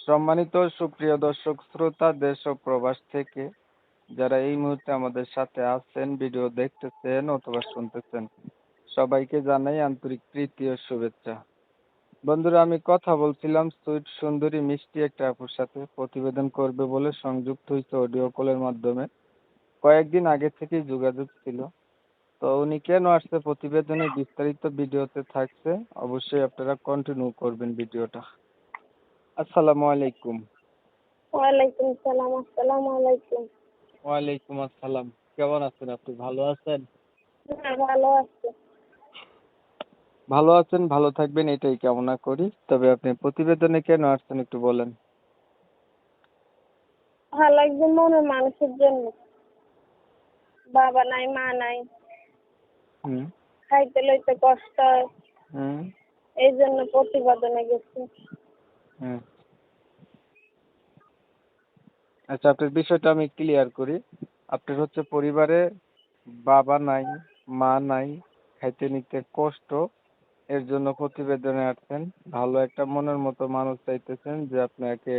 সম্মানিত সুপ্রিয় দর্শক শ্রোতা দেশ ও প্রবাস থেকে যারা এই মুহূর্তে আমাদের সাথে আছেন, ভিডিও দেখতেছেন অথবা শুনতেছেন, সবাইকে জানাই আন্তরিক প্রীতি ও শুভেচ্ছা। বন্ধুরা, আমি কথা বলছিলাম সুইট সুন্দরী মিষ্টি একটা আপুর সাথে, প্রতিবেদন করবে বলে সংযুক্ত হয়েছে অডিও কলের মাধ্যমে। কয়েকদিন আগে থেকেই যোগাযোগ ছিল। তো উনি কেন আসছে প্রতিবেদনে বিস্তারিত ভিডিওতে থাকছে, অবশ্যই আপনারা কন্টিনিউ করবেন ভিডিওটা। আসসালামু আলাইকুম। ওয়ালাইকুম সালাম। আসসালামু আলাইকুম। ওয়ালাইকুম আসসালাম। কেমন আছেন আপনি? ভালো আছেন? হ্যাঁ, ভালো আছি। ভালো আছেন, ভালো থাকবেন এটাই কামনা করি। তবে আপনি প্রতিবেদনে কেন আসছেন একটু বলেন। ভালো একজন মনের মানুষের জন্য। বাবা নাই, মা নাই, হুম খাইতে লইতে কষ্ট হয়, হুম এই জন্য প্রতিবেদনে গেছি। হুম আচ্ছা, আপনার বিষয়টা আমি ক্লিয়ার করি। আপনার হচ্ছে পরিবারে বাবা নাই, মা নাই, খাইতে নিতে কষ্ট, এর জন্য প্রতিবেদনে আসছেন। ভালো একটা মনের মতো মানুষ চাইতেছেন যে আপনাকে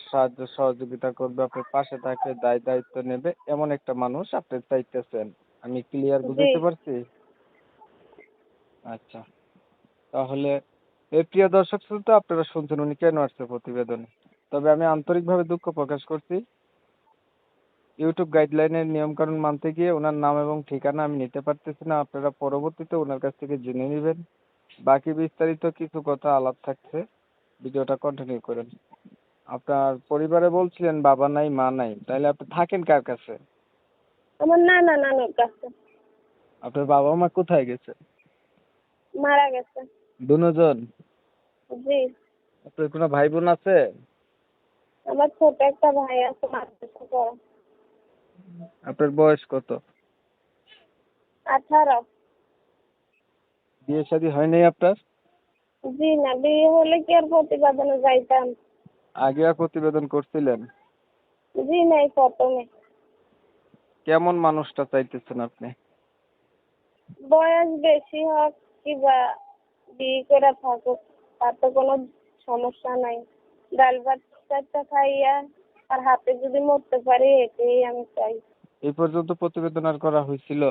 সাহায্য সহযোগিতা করবে, আপনার পাশে থাকবে, দায়িত্ব নেবে, এমন একটা মানুষ আপনি চাইতেছেন। আমি ক্লিয়ার জি। বুঝাতে পারছি? আচ্ছা, তাহলে এই প্রিয় দর্শক শ্রোতা, আপনারা শুনছেন উনি কেন আসছে প্রতিবেদনে। তবে আমি আন্তরিকভাবে দুঃখ প্রকাশ করছি, ইউটিউব গাইডলাইনের নিয়মকানুন মানতে গিয়ে ওনার নাম এবং ঠিকানা আমি নিতে পারতেছি না। আপনারা পরবর্তীতে ওনার কাছ থেকে জেনে নেবেন। বাকি বিস্তারিত কিছু কথা আলাপ থাকছে, ভিডিওটা কন্টিনিউ করেন। আপনার পরিবারে বলছিলেন বাবা নাই, মা নাই, তাহলে আপনি থাকেন কার কাছে? আমার নানুর কাছে। আপনার বাবা মা কোথায় গেছে? মারা গেছে। দুজন? জি। আপনার কোনো ভাই বোন আছে? আমার ছোট একটা ভাই আছে, মাদ্রাসা পড়ে। আপনার বয়স কত? 18। বিয়ে শাদী হয় নাই আপনার? জি না, বিয়ে হলে কি আর প্রতিবেদনে যাইতাম? আগে আর প্রতিবেদন করছিলেন? জি না, এই প্রথমে। কেমন মানুষটা চাইতেছেন আপনি? বয়স বেশি হোক কিবা বিয়ে করে থাকুক, তার তো কোনো সমস্যা নাই। ডাল ভাত চারটা খাইয়া আর হাতে যদি মরতে পারি, এটাই আমি চাই। এই পর্যন্ত প্রতিবেদন আর করা হয়েছিল?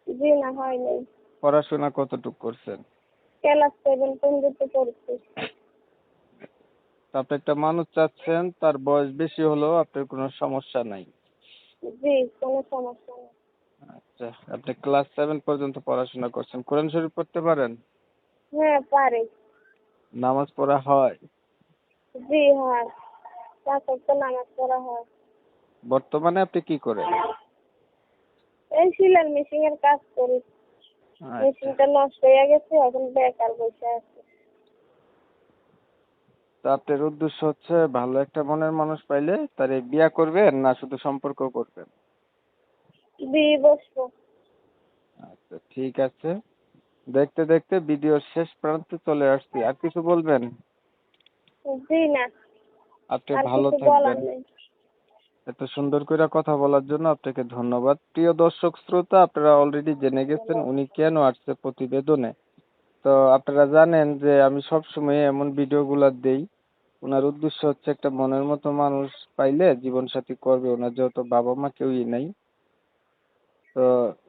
জি না, হয়নি। পড়াশোনা কতটুকু করছেন? ক্লাস 7 পর্যন্ত পড়ছি। তা আপনি একটা মানুষ চাচ্ছেন, তার বয়স বেশি হলেও আপনার কোনো সমস্যা নাই। জি, কোনো সমস্যা নেই। আচ্ছা, আপনি ক্লাস 7 পর্যন্ত পড়াশোনা করছেন, কোরআন শরীফ পড়তে পারেন? হ্যাঁ, পারি। নামাজ পড়া হয়? জি হয়। 5 ওয়াক্ত নামাজ পড়া হয়। বর্তমানে আপনি কি করেন? এই সেলাই মেশিনের কাজ করি। আচ্ছা, মেশিনটা নষ্ট হয়ে গেছে, এখন বেকার বসে আছি। তো আপনার উদ্দেশ্য হচ্ছে ভালো একটা মনের মানুষ পাইলে তারে বিয়া করবেন না শুধু সম্পর্ক করবেন? বিয়ে বসবো। আচ্ছা, ঠিক আছে। দেখতে দেখতে ভিডিওর শেষ প্রান্তে চলে আসছি, আর কিছু বলবেন? জি না, আপনি আর ভালো কিছু বলার থাকবেন। নেই। এত সুন্দর করে কথা বলার জন্য আপনাকে ধন্যবাদ। প্রিয় দর্শক শ্রোতা, আপনারা অলরেডি জেনে গেছেন উনি কেন আসছে প্রতিবেদনে। তো আপনারা জানেন যে আমি সব সময় এমন ভিডিওগুলো দেই। ওনার উদ্দেশ্য হচ্ছে একটা মনের মতো মানুষ পাইলে জীবন সাথী করবে। ওনার যেহেতু বাবা মা কেউই নাই, তো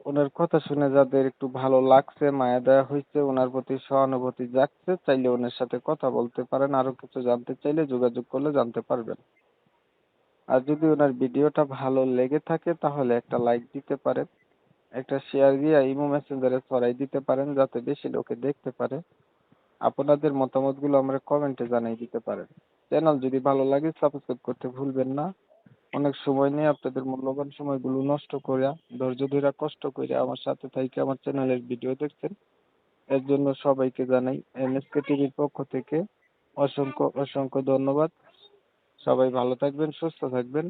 ওনার কথা শুনে যাদের একটু ভালো লাগছে, মায়া দয়া হয়েছে, ওনার প্রতি সহানুভূতি জাগছে, চাইলে ওনার সাথে কথা বলতে পারেন। আরো কিছু জানতে চাইলে যোগাযোগ করলে জানতে পারবেন। আর যদি ওনার ভিডিওটা ভালো লেগে থাকে তাহলে একটা লাইক দিতে পারেন, একটা শেয়ার দিয়ে ইমো মেসেঞ্জারে ছড়াই দিতে পারেন যাতে বেশি লোকে দেখতে পারে। আপনাদের মতামতগুলো আমরা কমেন্টে জানিয়ে দিতে পারেন। চ্যানেল যদি ভালো লাগে সাবস্ক্রাইব করতে ভুলবেন না। অনেক সময় নিয়ে আপনাদের মূল্যবান সময়গুলো নষ্ট করে, ধৈর্য ধরে কষ্ট করে আমার সাথে থাইকে আমার চ্যানেলের ভিডিও দেখছেন, এর জন্য সবাইকে জানাই এমএসকে টিভির পক্ষ থেকে অসংখ্য অসংখ্য ধন্যবাদ। সবাই ভালো থাকবেন, সুস্থ থাকবেন।